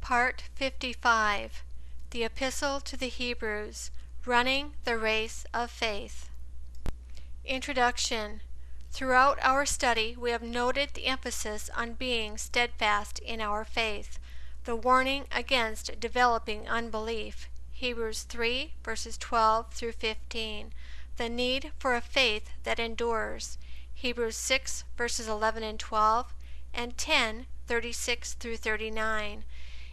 Part 55, the Epistle to the Hebrews, Running the Race of Faith. Introduction. Throughout our study, we have noted the emphasis on being steadfast in our faith, the warning against developing unbelief, Hebrews 3, verses 12 through 15, the need for a faith that endures, Hebrews 6, verses 11 and 12, and 10, 36 through 39.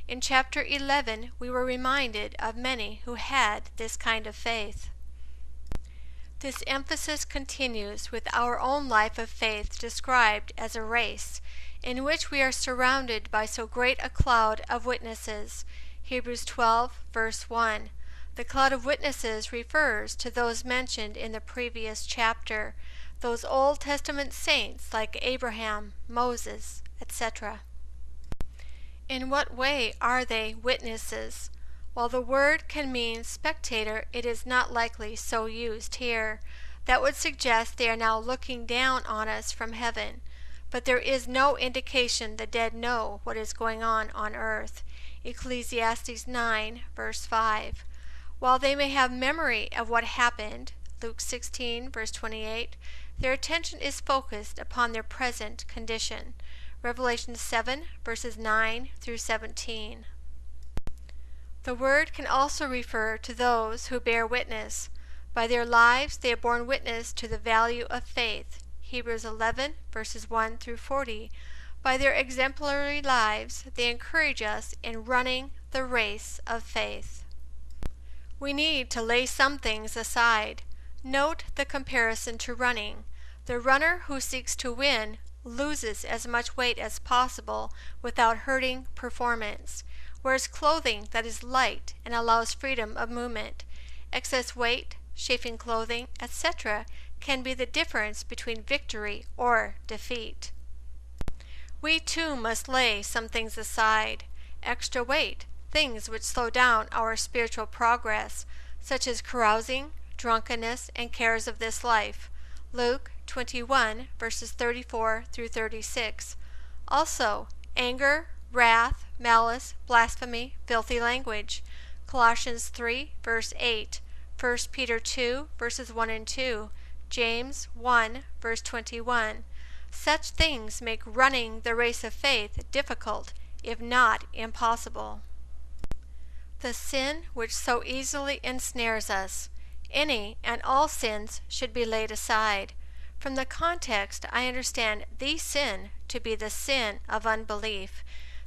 In chapter 11, we were reminded of many who had this kind of faith. This emphasis continues with our own life of faith described as a race, in which we are surrounded by so great a cloud of witnesses. Hebrews 12, verse 1. The cloud of witnesses refers to those mentioned in the previous chapter, those Old Testament saints like Abraham, Moses, etc. In what way are they witnesses? While the word can mean spectator, it is not likely so used here. That would suggest they are now looking down on us from heaven. But there is no indication the dead know what is going on earth. Ecclesiastes 9, verse 5. While they may have memory of what happened, Luke 16, verse 28, their attention is focused upon their present condition. Revelation 7, verses 9 through 17. The word can also refer to those who bear witness. By their lives they have borne witness to the value of faith. Hebrews 11, verses 1 through 40. By their exemplary lives they encourage us in running the race of faith. We need to lay some things aside. Note the comparison to running. The runner who seeks to win loses as much weight as possible without hurting performance. Wears clothing that is light and allows freedom of movement. Excess weight, chafing clothing, etc. can be the difference between victory or defeat. We too must lay some things aside. Extra weight, things which slow down our spiritual progress, such as carousing, drunkenness, and cares of this life. Luke 21, verses 34 through 36. Also, anger, wrath, malice, blasphemy, filthy language. Colossians 3, verse 8. 1 Peter 2, verses 1 and 2. James 1, verse 21. Such things make running the race of faith difficult, if not impossible. The sin which so easily ensnares us. Any and all sins should be laid aside. From the context, I understand the sin to be the sin of unbelief.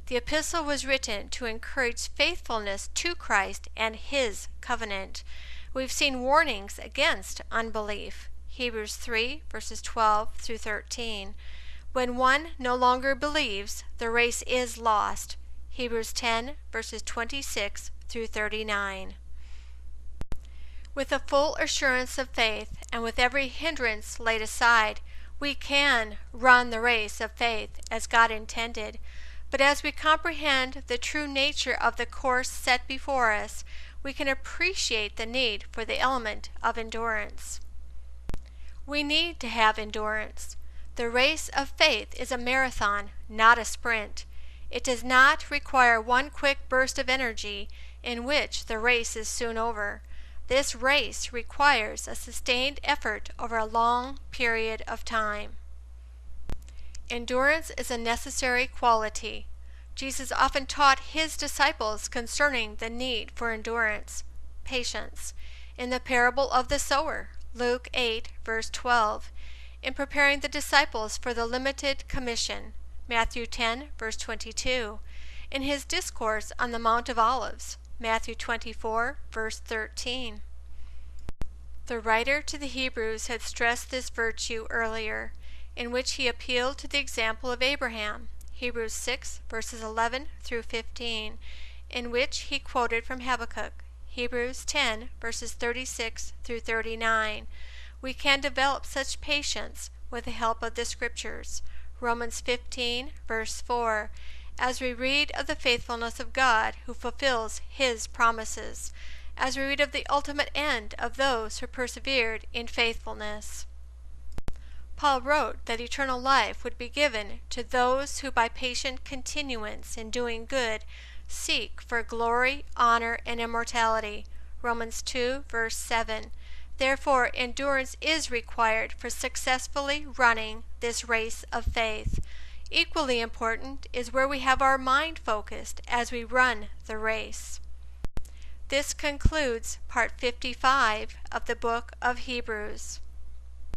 The epistle was written to encourage faithfulness to Christ and His covenant. We've seen warnings against unbelief. Hebrews 3, verses 12 through 13. When one no longer believes, the race is lost. Hebrews 10, verses 26 through 39. With a full assurance of faith and with every hindrance laid aside, we can run the race of faith as God intended. But as we comprehend the true nature of the course set before us, we can appreciate the need for the element of endurance. We need to have endurance. The race of faith is a marathon, not a sprint. It does not require one quick burst of energy in which the race is soon over. This race requires a sustained effort over a long period of time. Endurance is a necessary quality. Jesus often taught His disciples concerning the need for endurance, patience, in the parable of the sower, Luke 8, verse 12, in preparing the disciples for the limited commission, Matthew 10, verse 22, in His discourse on the Mount of Olives, Matthew 24, verse 13. The writer to the Hebrews had stressed this virtue earlier, in which he appealed to the example of Abraham, Hebrews 6, verses 11 through 15, in which he quoted from Habakkuk, Hebrews 10, verses 36 through 39. We can develop such patience with the help of the Scriptures, Romans 15, verse 4, as we read of the faithfulness of God who fulfills His promises, as we read of the ultimate end of those who persevered in faithfulness. Paul wrote that eternal life would be given to those who by patient continuance in doing good seek for glory, honor, and immortality. Romans 2, verse 7. Therefore, endurance is required for successfully running this race of faith. Equally important is where we have our mind focused as we run the race. This concludes part 55 of the book of Hebrews.